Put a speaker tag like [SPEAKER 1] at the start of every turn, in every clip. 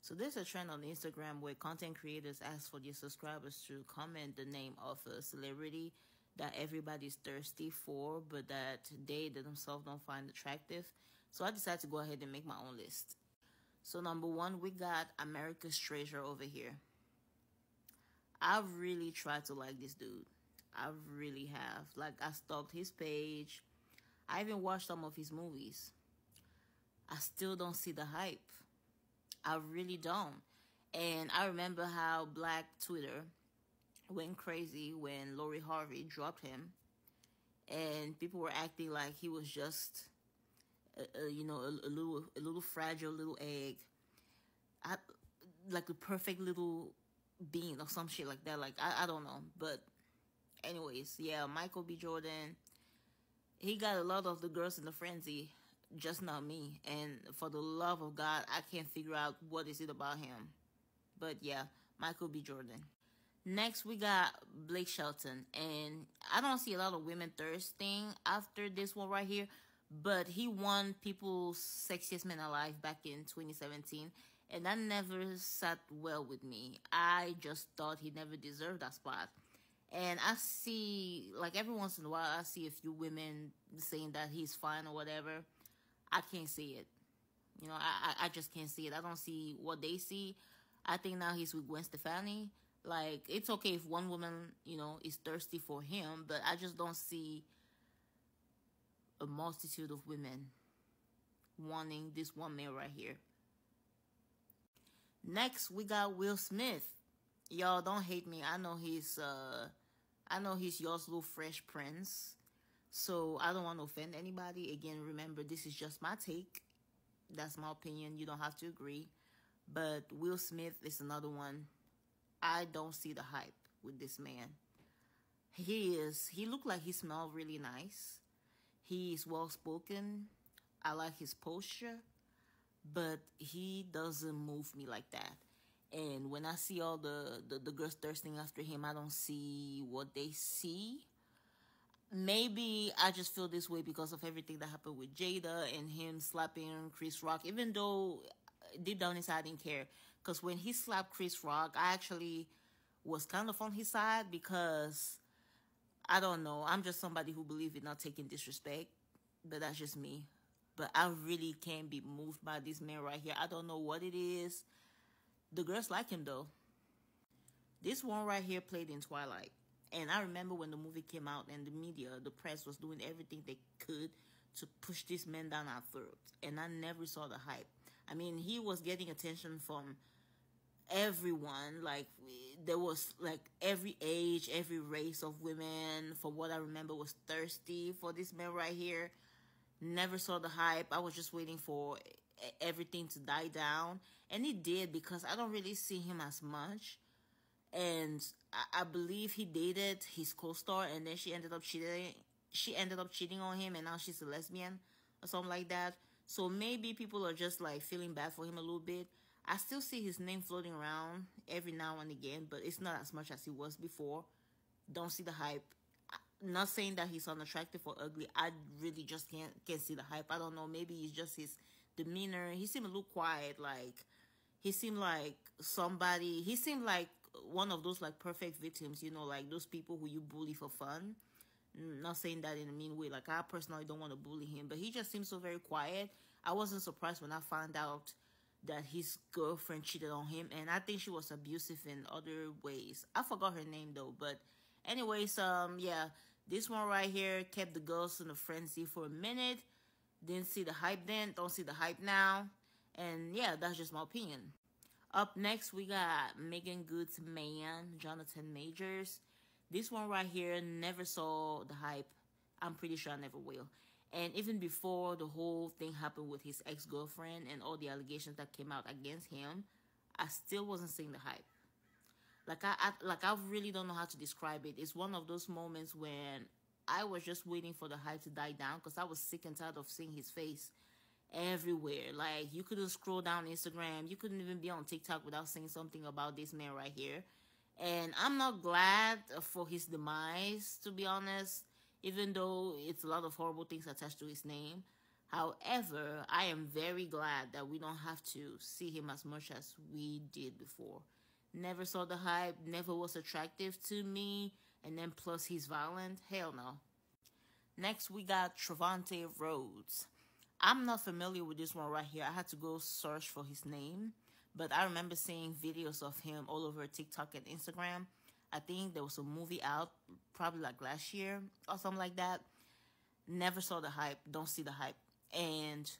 [SPEAKER 1] So there's a trend on Instagram where content creators ask for their subscribers to comment the name of a celebrity that everybody's thirsty for, but that they themselves don't find attractive. So I decided to go ahead and make my own list. So number one, we got America's Treasure over here. I've really tried to like this dude. I really have. Like, I stalked his page. I even watched some of his movies. I still don't see the hype. I really don't. And I remember how Black Twitter went crazy when Lori Harvey dropped him, and people were acting like he was just, a little fragile little egg, like a perfect little being or some shit like that. Like, I don't know, but anyways, yeah, Michael B. Jordan, he got a lot of the girls in the frenzy, just not me. And for the love of God, I can't figure out what is it about him. But yeah, Michael B. Jordan. Next, we got Blake Shelton. And I don't see a lot of women thirsting after this one right here. But he won People's Sexiest Man Alive back in 2017. And that never sat well with me. I just thought he never deserved that spot. And I see, like, every once in a while, I see a few women saying that he's fine or whatever. I can't see it. You know, I just can't see it. I don't see what they see. I think now he's with Gwen Stefani. Like, it's okay if one woman, is thirsty for him, but I just don't see a multitude of women wanting this one man right here. Next, we got Will Smith. Y'all, don't hate me. I know he's y'all's little Fresh Prince. So I don't want to offend anybody. Again, remember, this is just my take. That's my opinion. You don't have to agree. But Will Smith is another one. I don't see the hype with this man. He looked like he smelled really nice. He's well-spoken. I like his posture. But he doesn't move me like that. And when I see all the girls thirsting after him, I don't see what they see. Maybe I just feel this way because of everything that happened with Jada and him slapping Chris Rock, even though deep down inside I didn't care. Because when he slapped Chris Rock, I actually was kind of on his side because, I don't know, I'm just somebody who believes in not taking disrespect. But that's just me. But I really can't be moved by this man right here. I don't know what it is. The girls like him, though. This one right here played in Twilight. And I remember when the movie came out and the media, the press was doing everything they could to push this man down our throats. And I never saw the hype. I mean, he was getting attention from everyone. Like, there was, like, every age, every race of women, from what I remember, was thirsty for this man right here. Never saw the hype. I was just waiting for everything to die down. And it did, because I don't really see him as much. And I believe he dated his co-star, and then she ended up cheating. She ended up cheating on him, and now she's a lesbian or something like that. So maybe people are just like feeling bad for him a little bit. I still see his name floating around every now and again, but it's not as much as he was before. Don't see the hype. Not saying that he's unattractive or ugly. I really just can't see the hype. I don't know. Maybe it's just his demeanor. He seemed a little quiet. Like, he seemed like somebody. He seemed like one of those, like, perfect victims, like those people who you bully for fun. Not saying that in a mean way. Like, I personally don't want to bully him, but he just seems so very quiet. I wasn't surprised when I found out that his girlfriend cheated on him, and I think she was abusive in other ways. I forgot her name, though, but anyways, yeah, this one right here kept the girls in a frenzy for a minute. Didn't see the hype then, don't see the hype now. And yeah, that's just my opinion. Up next, we got Megan Good's man, Jonathan Majors. This one right here never saw the hype. I'm pretty sure I never will. And even before the whole thing happened with his ex-girlfriend and all the allegations that came out against him, I still wasn't seeing the hype. Like, I really don't know how to describe it. It's one of those moments when I was just waiting for the hype to die down, because I was sick and tired of seeing his face everywhere. Like, you couldn't scroll down Instagram. You couldn't even be on TikTok without seeing something about this man right here. And I'm not glad for his demise, to be honest, even though it's a lot of horrible things attached to his name. However, I am very glad that we don't have to see him as much as we did before. Never saw the hype, never was attractive to me, and then plus he's violent. Hell no. Next, we got Trevante Rhodes. I'm not familiar with this one right here. I had to go search for his name, but I remember seeing videos of him all over TikTok and Instagram. I think there was a movie out probably like last year or something like that. Never saw the hype, don't see the hype. And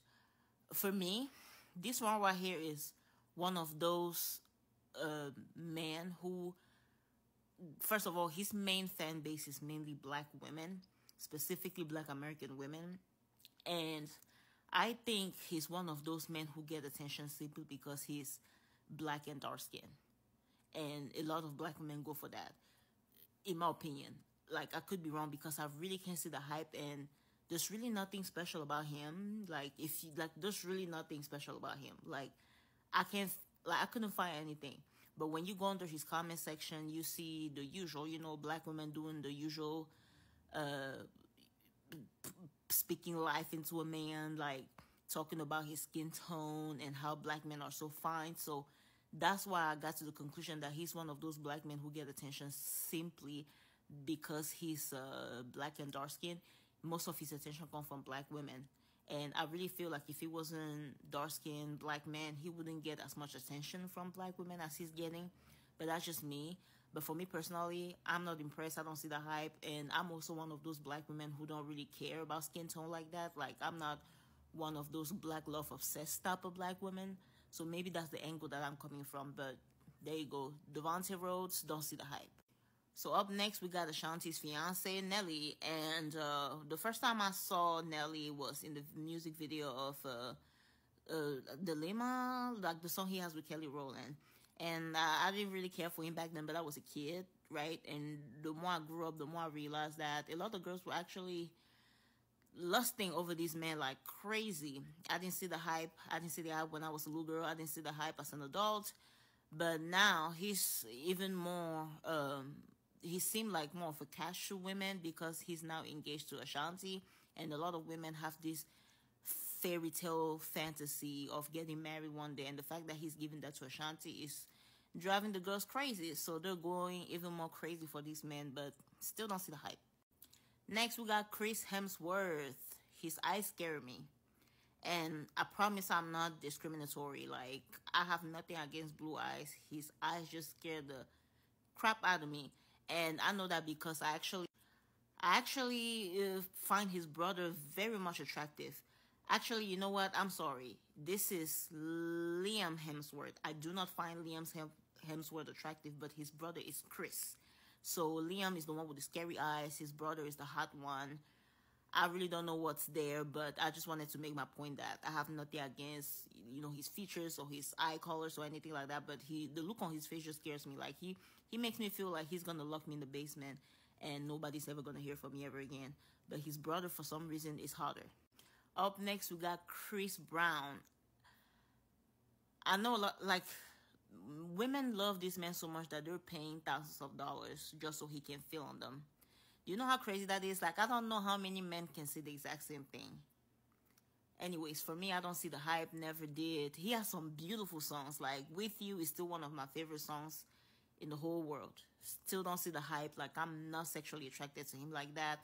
[SPEAKER 1] for me, this one right here is one of those men who, first of all, his main fan base is mainly black women, specifically black American women. And I think he's one of those men who get attention simply because he's black and dark skinned. And a lot of black women go for that, in my opinion. Like, I could be wrong because I really can't see the hype, and there's really nothing special about him. Like, if you, like, there's really nothing special about him. Like, I couldn't find anything. But when you go under his comment section, you see the usual, you know, black women doing the usual, speaking life into a man, like talking about his skin tone and how black men are so fine. So that's why I got to the conclusion that he's one of those black men who get attention simply because he's black and dark skinned. Most of his attention comes from black women. And I really feel like if he wasn't dark-skinned black man, he wouldn't get as much attention from black women as he's getting. But that's just me. But for me personally, I'm not impressed. I don't see the hype. And I'm also one of those black women who don't really care about skin tone like that. Like, I'm not one of those black love obsessed type of black women. So maybe that's the angle that I'm coming from. But there you go. Devontae Rhodes, don't see the hype. So up next, we got Ashanti's fiance, Nelly. And the first time I saw Nelly was in the music video of Dilemma, like the song he has with Kelly Rowland. And I didn't really care for him back then, but I was a kid, right? And the more I grew up, the more I realized that a lot of girls were actually lusting over these men like crazy. I didn't see the hype. I didn't see the hype when I was a little girl. I didn't see the hype as an adult. But now he's even more... he seemed like more of a casual woman because he's now engaged to Ashanti, and a lot of women have this fairy tale fantasy of getting married one day, and the fact that he's giving that to Ashanti is driving the girls crazy. So they're going even more crazy for these men, but still don't see the hype. Next, we got Chris Hemsworth. His eyes scare me, and I promise I'm not discriminatory. Like, I have nothing against blue eyes. His eyes just scare the crap out of me. And I know that because I actually find his brother very much attractive. Actually, you know what? I'm sorry. This is Liam Hemsworth. I do not find Liam Hemsworth attractive, but his brother is Chris. So Liam is the one with the scary eyes. His brother is the hot one. I really don't know what's there, but I just wanted to make my point that I have nothing against, you know, his features or his eye colors or anything like that. But the look on his face just scares me. Like, he makes me feel like he's going to lock me in the basement and nobody's ever going to hear from me ever again. But his brother, for some reason, is hotter. Up next, we got Chris Brown. I know a lot, like, women love this man so much that they're paying thousands of dollars just so he can feel on them. Do you know how crazy that is? Like, I don't know how many men can say the exact same thing. Anyways, for me, I don't see the hype, never did. He has some beautiful songs. Like, With You is still one of my favorite songs in the whole world. Still don't see the hype. Like, I'm not sexually attracted to him like that.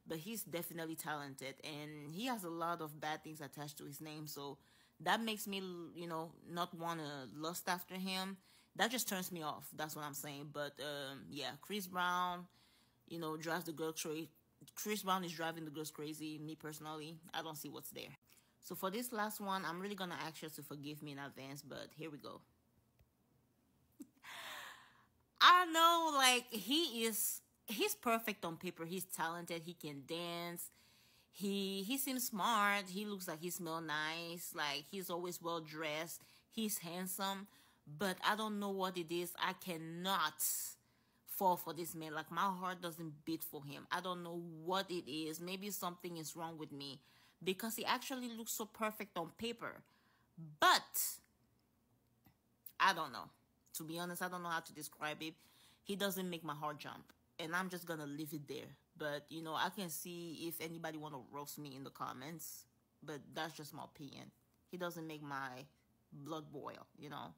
[SPEAKER 1] But he's definitely talented. And he has a lot of bad things attached to his name. So that makes me, you know, not want to lust after him. That just turns me off. That's what I'm saying. But, yeah, Chris Brown, you know, drives the girl crazy. Chris Brown is driving the girls crazy. Me personally, I don't see what's there. So for this last one, I'm really going to ask you to forgive me in advance, but here we go. I know, like, he's perfect on paper. He's talented. He can dance. He seems smart. He looks like he smells nice. Like, he's always well dressed. He's handsome. But I don't know what it is. I cannot fall for this man. Like, my heart doesn't beat for him. I don't know what it is. Maybe something is wrong with me because he actually looks so perfect on paper. But I don't know. To be honest, I don't know how to describe it. He doesn't make my heart jump. And I'm just going to leave it there. But, you know, I can see if anybody want to roast me in the comments. but that's just my opinion. He doesn't make my blood boil, you know.